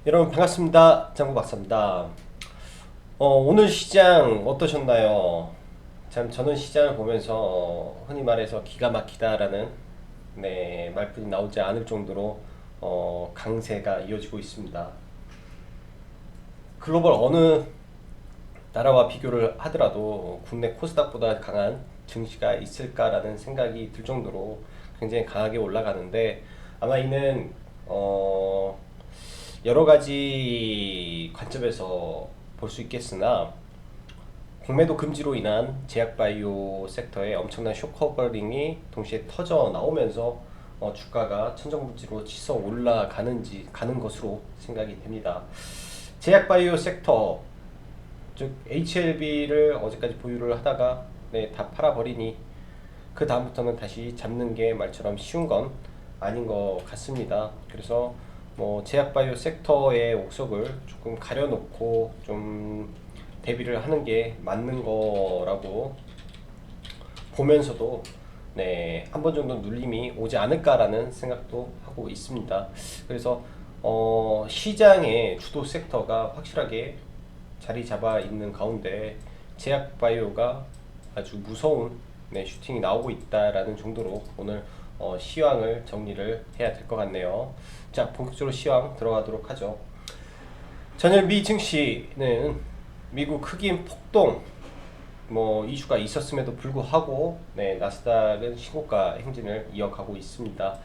여러분 반갑습니다. 장구 박사입니다. 오늘 시장 어떠셨나요? 참 저는 시장을 보면서 흔히 말해서 기가 막히다라는 말뿐이 나오지 않을 정도로 강세가 이어지고 있습니다. 글로벌 어느 나라와 비교를 하더라도 국내 코스닥보다 강한 증시가 있을까라는 생각이 들 정도로 굉장히 강하게 올라가는데 아마 이는 여러 가지 관점에서 볼 수 있겠으나 공매도 금지로 인한 제약바이오 섹터의 엄청난 쇼커버링이 동시에 터져 나오면서 주가가 천정부지로 치서 올라가는지 가는 것으로 생각이 됩니다. 제약바이오 섹터 즉 HLB를 어제까지 보유를 하다가 다 팔아버리니 그 다음부터는 다시 잡는 게 말처럼 쉬운 건 아닌 것 같습니다. 그래서 뭐 제약바이오 섹터의 옥석을 조금 가려놓고 좀 대비를 하는 게 맞는 거라고 보면서도 한 번 정도 눌림이 오지 않을까라는 생각도 하고 있습니다. 그래서 시장의 주도 섹터가 확실하게 자리 잡아 있는 가운데 제약바이오가 아주 무서운 슈팅이 나오고 있다라는 정도로 오늘 시황을 정리를 해야 될 것 같네요. 자, 본격적으로 시황 들어가도록 하죠. 전일 미 증시는 미국 흑인 폭동 이슈가 있었음에도 불구하고 나스닥은 신고가 행진을 이어가고 있습니다.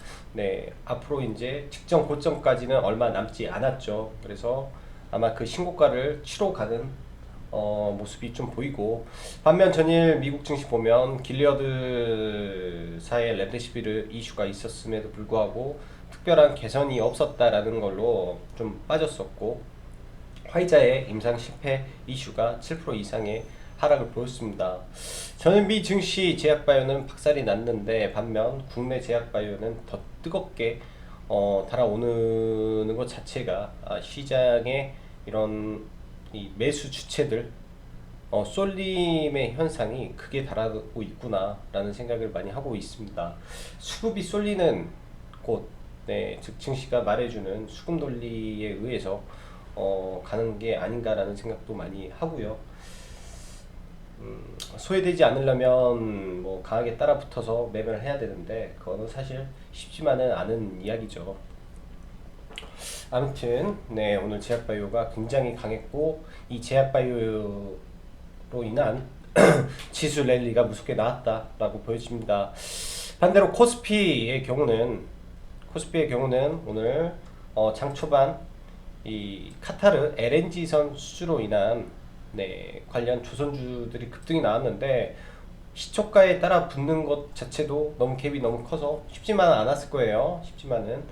앞으로 이제 직전 고점까지는 얼마 남지 않았죠. 그래서 아마 그 신고가를 치러 가는 모습이 좀 보이고, 반면 전일 미국 증시 보면 길리어드사의 렘데시비르 이슈가 있었음에도 불구하고 특별한 개선이 없었다라는 걸로 좀 빠졌었고, 화이자의 임상 실패 이슈가 7% 이상의 하락을 보였습니다. 저는 미 증시 제약바이오는 박살이 났는데 반면 국내 제약바이오는 더 뜨겁게 달아오르는 것 자체가 시장의 이런 이 매수 주체들 쏠림의 현상이 크게 달하고 있구나라는 생각을 많이 하고 있습니다. 수급이 쏠리는 곳, 즉 증시가 말해주는 수급 논리에 의해서 가는 게 아닌가라는 생각도 많이 하고요. 소외되지 않으려면 뭐 강하게 따라붙어서 매매를 해야 되는데 그거는 사실 쉽지만은 않은 이야기죠. 아무튼 오늘 제약바이오가 굉장히 강했고 이 제약바이오로 인한 지수 랠리가 무섭게 나왔다라고 보여집니다. 반대로 코스피의 경우는 오늘 장 초반 이 카타르 LNG선 수주로 인한 관련 조선주들이 급등이 나왔는데 시초가에 따라 붙는 것 자체도 갭이 너무 커서 쉽지만은 않았을 거예요. 쉽지만은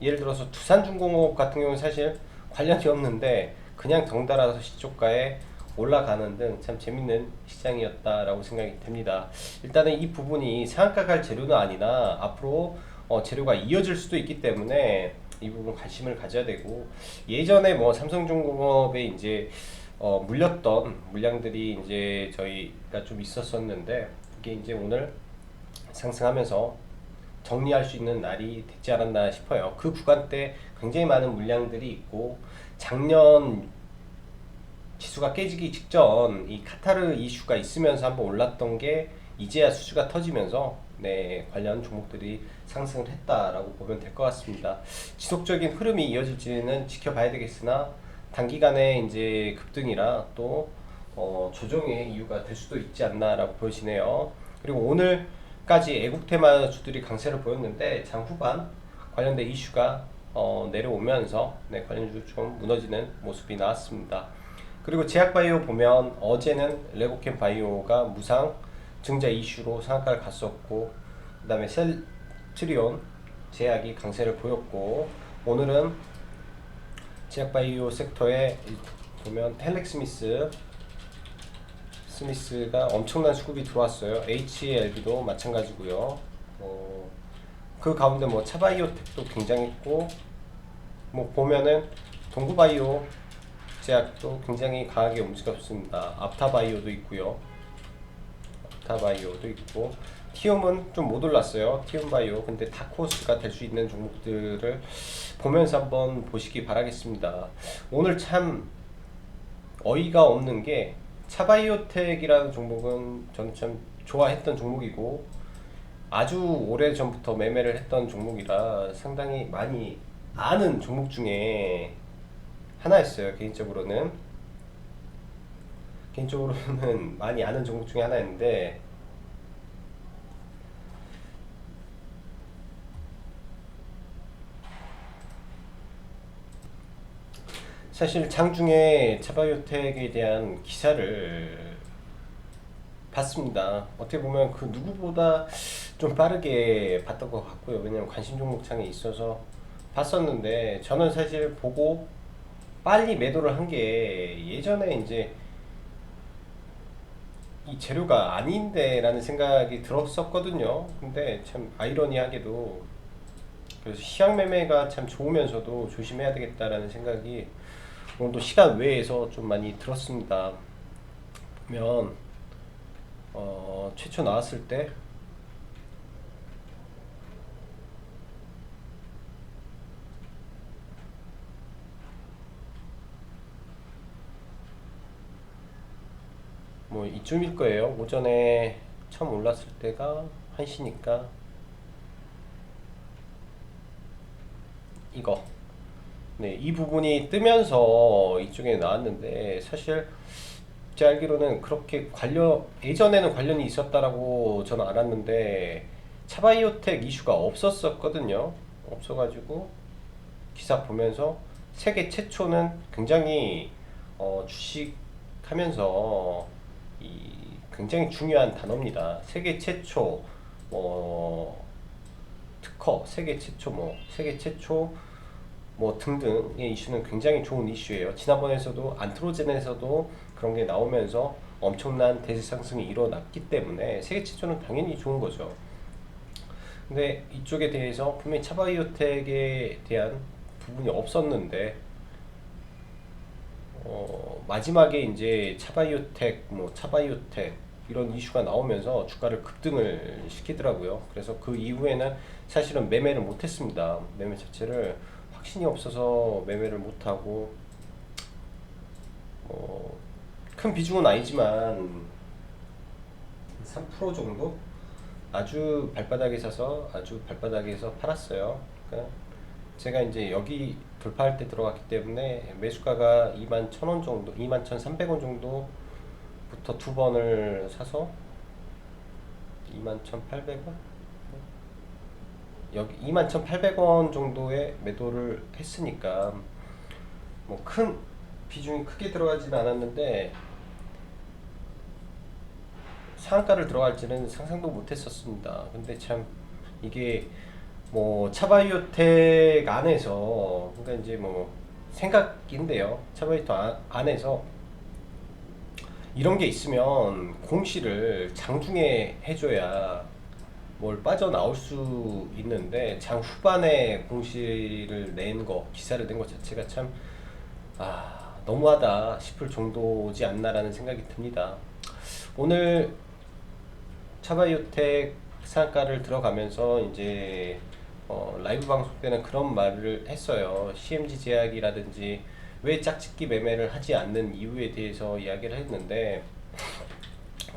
예를 들어서 두산중공업 같은 경우는 사실 관련이 없는데 그냥 덩달아서 시초가에 올라가는 등 참 재밌는 시장이었다라고 생각이 됩니다. 일단은 이 부분이 상한가 갈 재료는 아니나 앞으로 재료가 이어질 수도 있기 때문에 이 부분 관심을 가져야 되고, 예전에 삼성중공업에 이제 물렸던 물량들이 이제 저희가 좀 있었었는데 그게 이제 오늘 상승하면서 정리할 수 있는 날이 됐지 않았나 싶어요. 그 구간 때 굉장히 많은 물량들이 있고 작년 지수가 깨지기 직전 이 카타르 이슈가 있으면서 한번 올랐던 게 이제야 수주가 터지면서 관련 종목들이 상승을 했다라고 보면 될 것 같습니다. 지속적인 흐름이 이어질지는 지켜봐야 되겠으나 단기간에 이제 급등이라 또 조정의 이유가 될 수도 있지 않나라고 보여지네요. 그리고 오늘까지 애국 테마 주들이 강세를 보였는데 장 후반 관련된 이슈가 내려오면서 관련주 좀 무너지는 모습이 나왔습니다. 그리고 제약바이오 보면 어제는 레고캠 바이오가 무상 증자 이슈로 상한가를 갔었고, 그 다음에 셀트리온 제약이 강세를 보였고, 오늘은 제약바이오 섹터에 보면 헬렉스미스가 엄청난 수급이 들어왔어요. HLB도 마찬가지고요. 그 가운데 차바이오텍도 굉장했고, 보면은 동구바이오 제약도 굉장히 강하게 움직였습니다. 앞타바이오도 있고요. 앞타바이오도 있고, 티움은 좀 못 올랐어요. 티움바이오. 근데 다크호스가 될 수 있는 종목들을 보면서 한번 보시기 바라겠습니다. 오늘 참 어이가 없는 게 차바이오텍이라는 종목은 저는 참 좋아했던 종목이고 아주 오래 전부터 매매를 했던 종목이라 상당히 많이 아는 종목 중에 하나였어요. 개인적으로는 많이 아는 종목 중에 하나였는데 사실 장중에 차바이오텍에 대한 기사를 봤습니다. 어떻게 보면 그 누구보다 좀 빠르게 봤던 것 같고요. 왜냐면 관심 종목창에 있어서 봤었는데 저는 사실 보고 빨리 매도를 한 게 예전에 이제 이 재료가 아닌데 라는 생각이 들었었거든요. 근데 참 아이러니하게도 그래서 시약 매매가 참 좋으면서도 조심해야 되겠다라는 생각이 오늘도 시간 외에서 좀 많이 들었습니다. 보면 최초 나왔을 때 뭐 이쯤일 거예요. 오전에 처음 올랐을 때가 1시니까 이거 네, 이 부분이 뜨면서 이쪽에 나왔는데 사실 제 알기로는 그렇게 예전에는 관련이 있었다라고 저는 알았는데 차바이오텍 이슈가 없었었거든요. 없어가지고 기사 보면서 세계 최초는 굉장히 주식하면서 이 굉장히 중요한 단어입니다. 세계 최초 특허, 세계 최초 등등의 이슈는 굉장히 좋은 이슈예요. 지난번에서도 안트로젠에서도 그런 게 나오면서 엄청난 대세 상승이 일어났기 때문에 세계 최초는 당연히 좋은 거죠. 근데 이쪽에 대해서 분명히 차바이오텍에 대한 부분이 없었는데 마지막에 이제 차바이오텍 이런 이슈가 나오면서 주가를 급등을 시키더라고요. 그래서 그 이후에는 사실은 매매를 못했습니다. 매매 자체를 확신이 없어서 매매를 못하고 큰 비중은 아니지만 3% 정도 아주 발바닥에 사서 아주 발바닥에서 팔았어요. 그러니까 제가 이제 여기 돌파할 때 들어갔기 때문에 매수가가 21,000원 정도, 21,300원 정도부터 두 번을 사서 21,800원? 여기 21,800원 정도에 매도를 했으니까 뭐 큰 비중이 크게 들어가지는 않았는데 상한가를 들어갈지는 상상도 못했었습니다. 근데 참 이게 뭐 차바이오텍 안에서 그러니까 이제 뭐 생각인데요. 차바이오텍 안에서 이런 게 있으면 공시를 장중에 해줘야 뭘 빠져나올 수 있는데 장 후반에 공시를 기사를 낸 것 자체가 참 너무하다 싶을 정도지 않나라는 생각이 듭니다. 오늘 차바이오텍 상한가를 들어가면서 이제 라이브 방송 때는 그런 말을 했어요. CMG 제약이라든지 왜 짝짓기 매매를 하지 않는 이유에 대해서 이야기를 했는데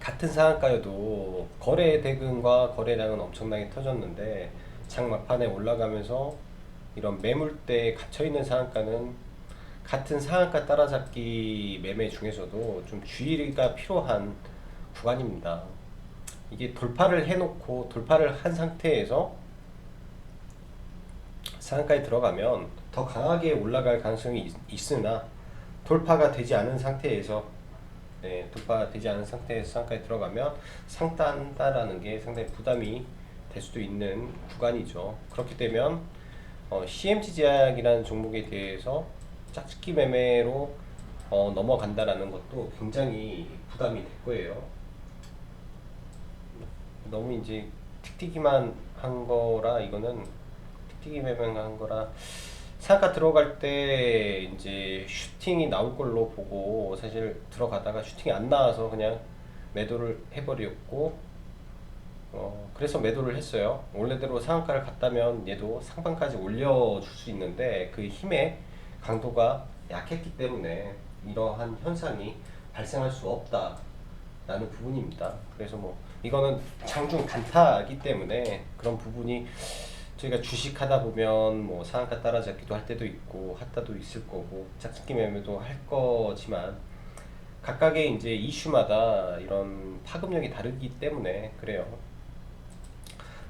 같은 상한가여도 거래 대금과 거래량은 엄청나게 터졌는데 장 막판에 올라가면서 이런 매물대에 갇혀있는 상한가는 같은 상한가 따라잡기 매매 중에서도 좀 주의가 필요한 구간입니다. 이게 돌파를 한 상태에서 상한가에 들어가면 더 강하게 올라갈 가능성이 있으나 돌파가 되지 않은 상태에서 상한가에 들어가면 상단다라는 게 상당히 부담이 될 수도 있는 구간이죠. 그렇게 되면 CMG 제약이라는 종목에 대해서 짝짓기 매매로 넘어간다라는 것도 굉장히 부담이 될 거예요. 너무 이제 틱틱이만 한 거라 이거는 틱틱이 매매만 한 거라 상가 들어갈 때 이제 슈팅이 나올 걸로 보고 사실 들어가다가 슈팅이 안 나와서 그냥 매도를 해버렸고 그래서 매도를 했어요. 원래대로 상한가를 갔다면 얘도 상방까지 올려줄 수 있는데 그 힘의 강도가 약했기 때문에 이러한 현상이 발생할 수 없다라는 부분입니다. 그래서 뭐 이거는 장중 단타이기 때문에 그런 부분이 저희가 주식하다 보면 뭐 상한가 따라잡기도 할 때도 있고 핫다도 있을 거고 짝짓기 매매도 할 거지만 각각의 이제 이슈마다 이런 파급력이 다르기 때문에 그래요.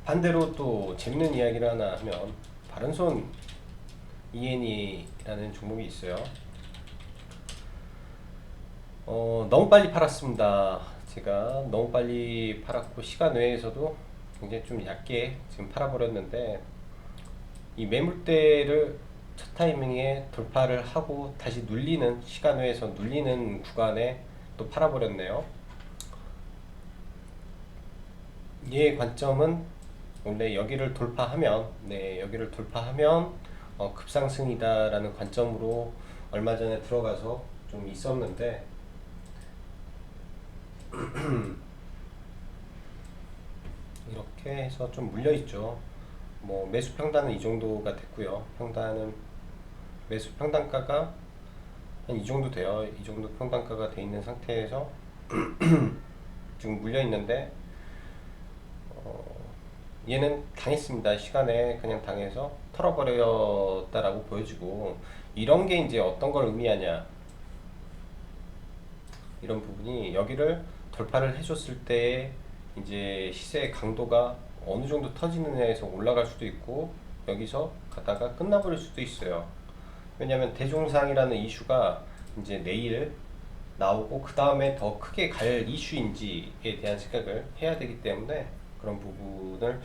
반대로 또 재밌는 이야기를 하나 하면 바른손 ENE라는 종목이 있어요. 너무 빨리 팔았습니다. 제가 너무 빨리 팔았고 시간 외에서도 굉장히 좀 얕게 지금 팔아버렸는데 이 매물대를 첫 타이밍에 돌파를 하고 다시 눌리는 시간 외에서 눌리는 구간에 또 팔아버렸네요. 얘의 관점은 원래 여기를 돌파하면 여기를 돌파하면 급상승이다 라는 관점으로 얼마 전에 들어가서 좀 있었는데 이렇게 해서 좀 물려있죠. 뭐 매수 평단은 이 정도가 됐고요. 평단은 매수 평단가가 한 이 정도 돼요. 이 정도 평단가가 돼 있는 상태에서 지금 물려 있는데 얘는 당했습니다. 시간에 그냥 당해서 털어버렸다라고 보여지고 이런 게 이제 어떤 걸 의미하냐 이런 부분이 여기를 돌파를 해줬을 때 이제 시세의 강도가 어느 정도 터지느냐에서 올라갈 수도 있고 여기서 가다가 끝나버릴 수도 있어요. 왜냐하면 대종상이라는 이슈가 이제 내일 나오고 그 다음에 더 크게 갈 이슈인지에 대한 생각을 해야 되기 때문에 그런 부분을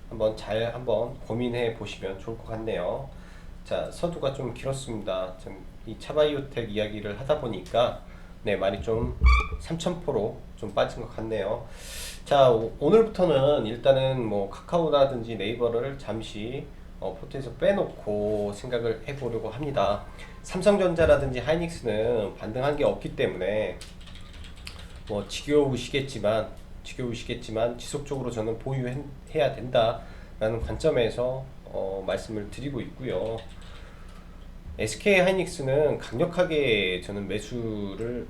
한번 고민해 보시면 좋을 것 같네요. 자, 서두가 좀 길었습니다. 지금 이 차바이오텍 이야기를 하다 보니까 많이 좀 3,000%로 좀 빠진 것 같네요. 자, 오늘부터는 일단은 뭐 카카오라든지 네이버를 잠시 포트에서 빼놓고 생각을 해보려고 합니다. 삼성전자라든지 하이닉스는 반등한 게 없기 때문에 뭐 지겨우시겠지만 지속적으로 저는 보유해야 된다라는 관점에서 말씀을 드리고 있고요. SK 하이닉스는 강력하게 저는 매수를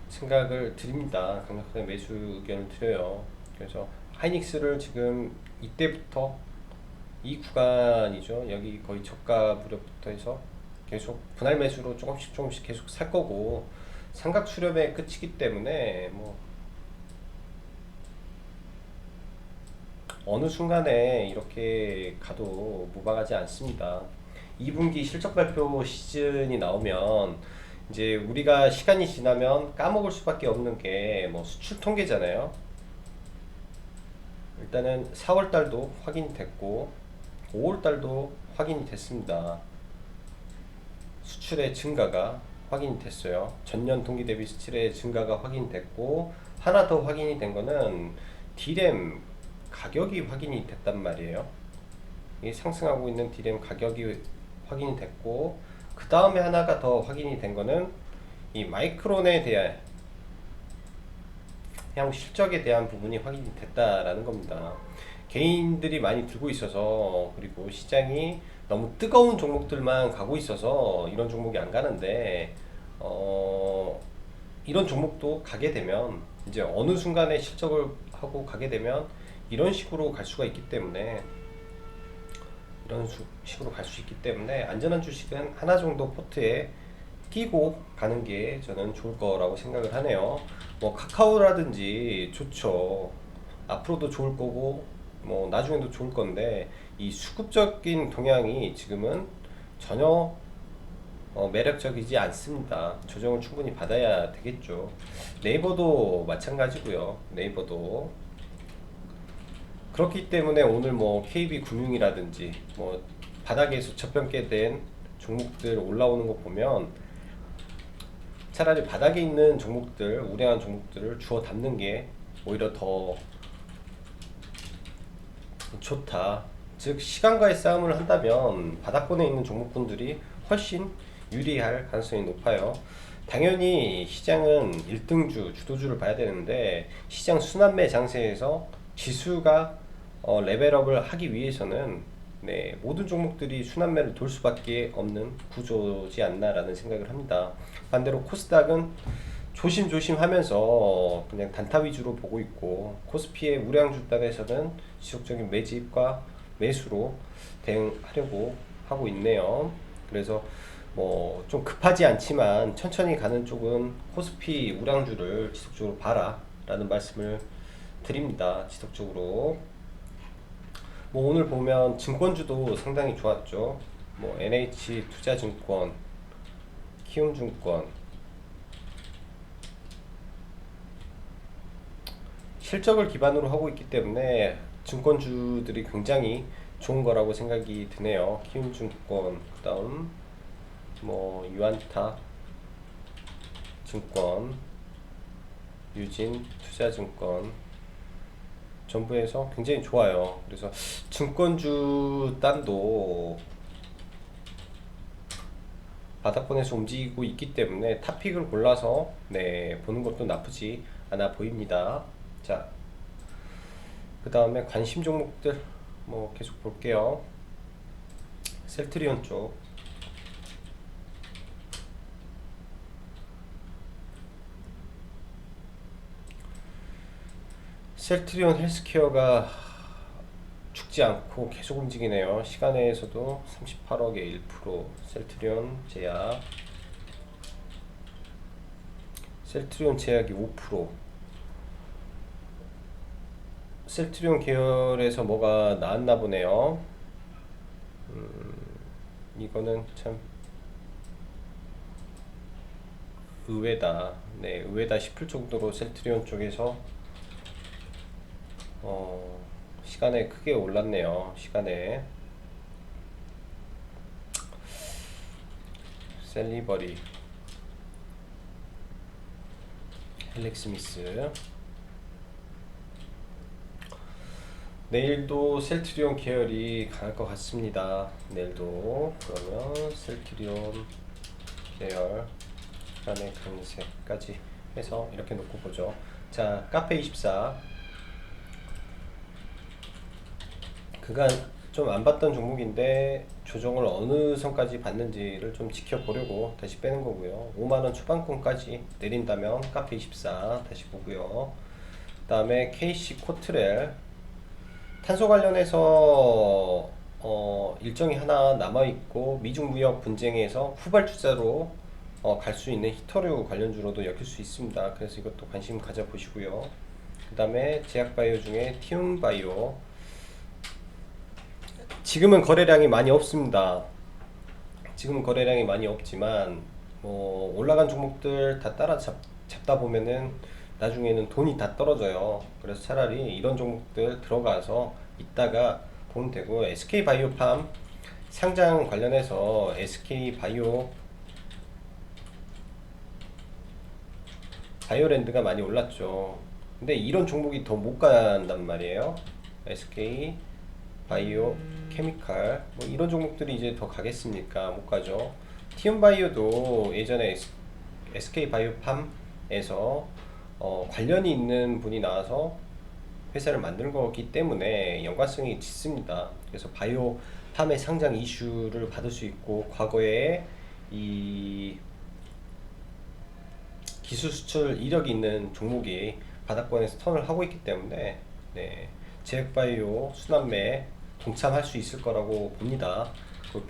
생각을 드립니다. 강력하게 매수 의견을 드려요. 그래서 하이닉스를 지금 이때부터 이 구간이죠. 여기 거의 저가 무렵부터 해서 계속 분할 매수로 조금씩 계속 살 거고 삼각 수렴의 끝이기 때문에 뭐 어느 순간에 이렇게 가도 무방하지 않습니다. 2분기 실적 발표 시즌이 나오면 이제 우리가 시간이 지나면 까먹을 수밖에 없는 게 뭐 수출 통계잖아요. 일단은 4월 달도 확인이 됐고 5월 달도 확인이 됐습니다. 수출의 증가가 확인이 됐어요. 전년 동기 대비 수출의 증가가 확인됐고 하나 더 확인이 된 거는 D램 가격이 확인이 됐단 말이에요. 이 상승하고 있는 D램 가격이 확인이 됐고 그 다음에 하나가 더 확인이 된 거는 이 마이크론에 대한 향후 실적에 대한 부분이 확인이 됐다라는 겁니다. 개인들이 많이 들고 있어서 그리고 시장이 너무 뜨거운 종목들만 가고 있어서 이런 종목이 안 가는데 이런 종목도 가게 되면 이제 어느 순간에 실적을 하고 가게 되면 이런 식으로 갈 수가 있기 때문에 안전한 주식은 하나 정도 포트에 끼고 가는 게 저는 좋을 거라고 생각을 하네요. 뭐 카카오라든지 좋죠. 앞으로도 좋을 거고 뭐 나중에도 좋을 건데 이 수급적인 동향이 지금은 전혀 매력적이지 않습니다. 조정을 충분히 받아야 되겠죠. 네이버도 마찬가지고요. 네이버도 그렇기 때문에 오늘 뭐 KB금융이라든지 뭐 바닥에서 저평가 된 종목들 올라오는 거 보면 차라리 바닥에 있는 종목들, 우량한 종목들을 주워 담는 게 오히려 더 좋다. 즉 시간과의 싸움을 한다면 바닥권에 있는 종목군들이 훨씬 유리할 가능성이 높아요. 당연히 시장은 1등주, 주도주를 봐야 되는데 시장 순환매 장세에서 지수가 레벨업을 하기 위해서는 네, 모든 종목들이 순환매를 돌 수밖에 없는 구조지 않나라는 생각을 합니다. 반대로 코스닥은 조심조심 하면서 그냥 단타 위주로 보고 있고, 코스피의 우량 주단에서는 지속적인 매집과 매수로 대응하려고 하고 있네요. 그래서 뭐 좀 급하지 않지만 천천히 가는 쪽은 코스피 우량주를 지속적으로 봐라 라는 말씀을 드립니다. 지속적으로 뭐 오늘 보면 증권주도 상당히 좋았죠. 뭐 NH투자증권, 키움증권 실적을 기반으로 하고 있기 때문에 증권주들이 굉장히 좋은 거라고 생각이 드네요. 키움증권, 그다음 뭐 유안타 증권, 유진투자증권 전부 해서 굉장히 좋아요. 그래서 증권주 단도 바닥권에서 움직이고 있기 때문에 탑픽을 골라서 네, 보는 것도 나쁘지 않아 보입니다. 자, 그 다음에 관심 종목들 뭐 계속 볼게요. 셀트리온 쪽 셀트리온 헬스케어가 죽지 않고 계속 움직이네요. 시간외에서도 38억에 1%, 셀트리온 제약, 셀트리온 제약이 5%. 셀트리온 계열에서 뭐가 나왔나 보네요. 이거는 참 의외다. 네, 의외다 싶을 정도로 셀트리온 쪽에서 시간에 크게 올랐네요. 시간에 셀리버리, 헬릭스미스. 내일도 셀트리온 계열이 강할 것 같습니다. 내일도 그러면 셀트리온 계열 시간의 강세까지 해서 이렇게 놓고 보죠. 자, 카페24 그간 좀 안 봤던 종목인데 조정을 어느 선까지 받는지를 좀 지켜보려고 다시 빼는 거고요. 5만원 초반권까지 내린다면 카페24 다시 보고요. 그 다음에 KC 코트렐 탄소 관련해서 일정이 하나 남아있고 미중 무역 분쟁에서 후발 투자로 갈 수 있는 히터류 관련주로도 엮일 수 있습니다. 그래서 이것도 관심 가져보시고요. 그 다음에 제약바이오 중에 티움바이오 지금은 거래량이 많이 없습니다. 지금은 거래량이 많이 없지만 뭐 올라간 종목들 다 잡다 보면은 나중에는 돈이 다 떨어져요. 그래서 차라리 이런 종목들 들어가서 이따가 보면 되고, SK바이오팜 상장 관련해서 바이오랜드가 많이 올랐죠. 근데 이런 종목이 더 못 간단 말이에요. SK 바이오 케미칼 뭐 이런 종목들이 이제 더 가겠습니까? 못 가죠. 티움바이오도 예전에 SK바이오팜에서 관련이 있는 분이 나와서 회사를 만든 거기 때문에 연관성이 짙습니다. 그래서 바이오팜의 상장 이슈를 받을 수 있고, 과거에 이 기술 수출 이력이 있는 종목이 바닥권에서 턴을 하고 있기 때문에 네, 제약바이오 순환매에 동참할 수 있을 거라고 봅니다. 그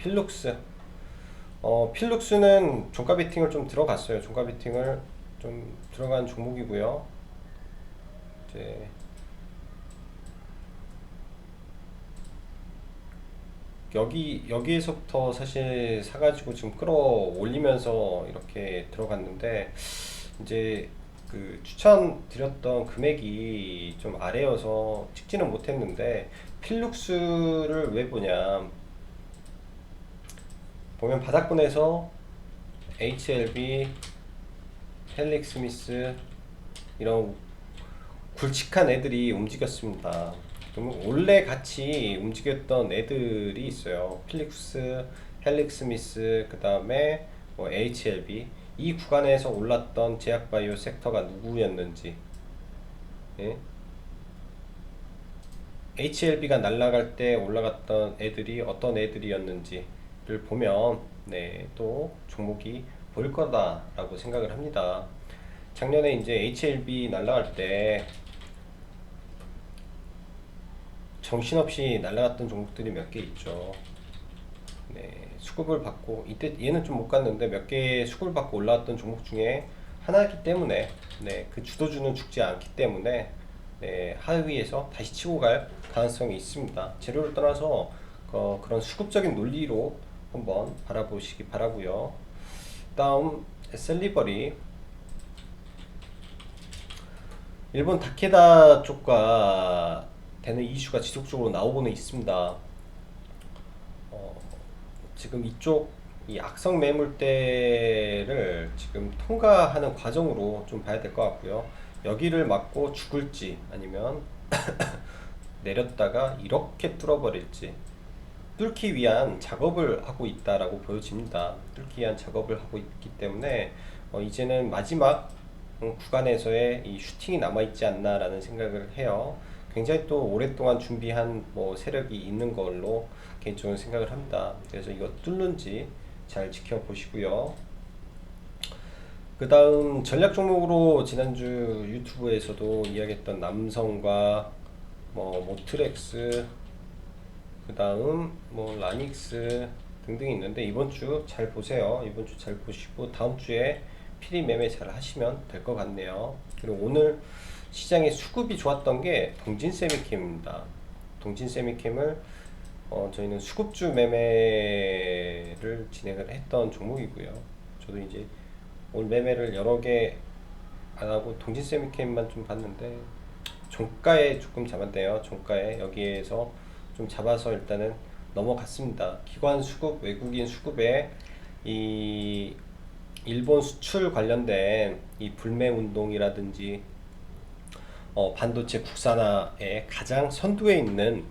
필룩스는 종가 베팅을 좀 들어갔어요. 종가 베팅을 좀 들어간 종목이고요. 이제 여기에서부터 사실 사가지고 지금 끌어올리면서 이렇게 들어갔는데, 이제 그 추천드렸던 금액이 좀 아래여서 찍지는 못했는데, 필룩스를 왜 보냐 보면 바닥권에서 HLB, 헬릭스미스 이런 굵직한 애들이 움직였습니다. 그러면 원래 같이 움직였던 애들이 있어요. 필릭스, 헬릭스미스, 그 다음에 뭐 HLB. 이 구간에서 올랐던 제약바이오 섹터가 누구였는지, 예? HLB가 날아갈 때 올라갔던 애들이 어떤 애들이었는지를 보면 또 종목이 보일 거다라고 생각을 합니다. 작년에 이제 HLB 날아갈 때 정신없이 날아갔던 종목들이 몇 개 있죠. 수급을 받고 이때 얘는 좀 못 갔는데 몇 개 수급을 받고 올라왔던 종목 중에 하나이기 때문에 그 주도주는 죽지 않기 때문에 하위에서 다시 치고 갈 가능성이 있습니다. 재료를 떠나서 그런 수급적인 논리로 한번 바라보시기 바라고요. 다음 셀리버리, 일본 다케다 쪽과 되는 이슈가 지속적으로 나오고는 있습니다. 지금 이쪽 이 악성 매물대를 지금 통과하는 과정으로 좀 봐야 될 것 같고요. 여기를 맞고 죽을지 아니면 내렸다가 이렇게 뚫어버릴지 뚫기 위한 작업을 하고 있다라고 보여집니다. 뚫기 위한 작업을 하고 있기 때문에 이제는 마지막 구간에서의 이 슈팅이 남아있지 않나라는 생각을 해요. 굉장히 또 오랫동안 준비한 세력이 있는 걸로 개인적으로 생각을 합니다. 그래서 이거 뚫는지 잘 지켜보시고요. 그 다음 전략 종목으로 지난주 유튜브에서도 이야기했던 남성과 모트렉스, 그 다음 라닉스 등등이 있는데 이번 주 잘 보세요. 이번 주 잘 보시고 다음 주에 필히 매매 잘 하시면 될 것 같네요. 그리고 오늘 시장의 수급이 좋았던 게 동진세미캠입니다. 동진세미캠을 저희는 수급주 매매를 진행을 했던 종목이고요. 저도 이제 오늘 매매를 여러 개 안 하고 동진세미캠만 좀 봤는데 종가에 조금 잡았대요. 종가에 여기에서 좀 잡아서 일단은 넘어갔습니다. 기관 수급, 외국인 수급에 이 일본 수출 관련된 이 불매 운동이라든지 반도체 국산화에 가장 선두에 있는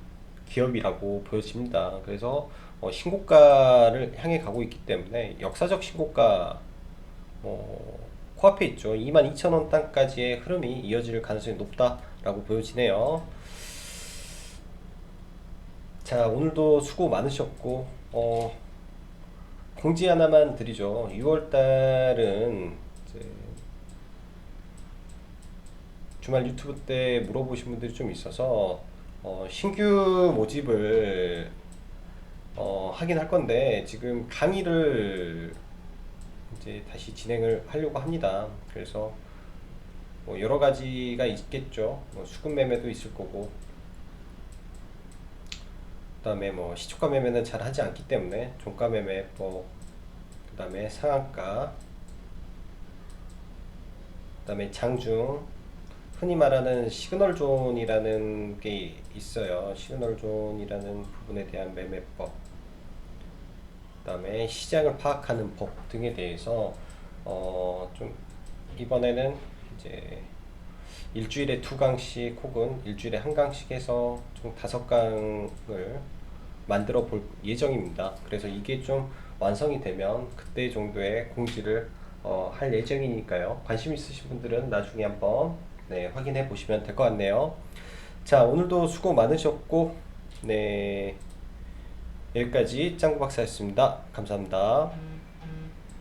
기업이라고 보여집니다. 그래서 신고가를 향해 가고 있기 때문에 역사적 신고가 코앞에 있죠. 22,000원 단까지의 흐름이 이어질 가능성이 높다라고 보여지네요. 자, 오늘도 수고 많으셨고 공지 하나만 드리죠. 6월달은 주말 유튜브 때 물어보신 분들이 좀 있어서 신규 모집을 하긴 할 건데 지금 강의를 이제 다시 진행을 하려고 합니다. 그래서 여러 가지가 있겠죠. 수급 매매도 있을 거고, 그다음에 시초가 매매는 잘 하지 않기 때문에 종가 매매, 그다음에 상한가, 그다음에 장중, 흔히 말하는 시그널 존이라는 게 있어요. 시그널 존이라는 부분에 대한 매매법, 그다음에 시장을 파악하는 법 등에 대해서 좀 이번에는 이제 일주일에 2강씩 혹은 일주일에 1강씩 해서 총 5강을 만들어 볼 예정입니다. 그래서 이게 좀 완성이 되면 그때 정도의 공지를 할 예정이니까요. 관심 있으신 분들은 나중에 한번 확인해 보시면 될 것 같네요. 자, 오늘도 수고 많으셨고 여기까지 짱구 박사였습니다. 감사합니다.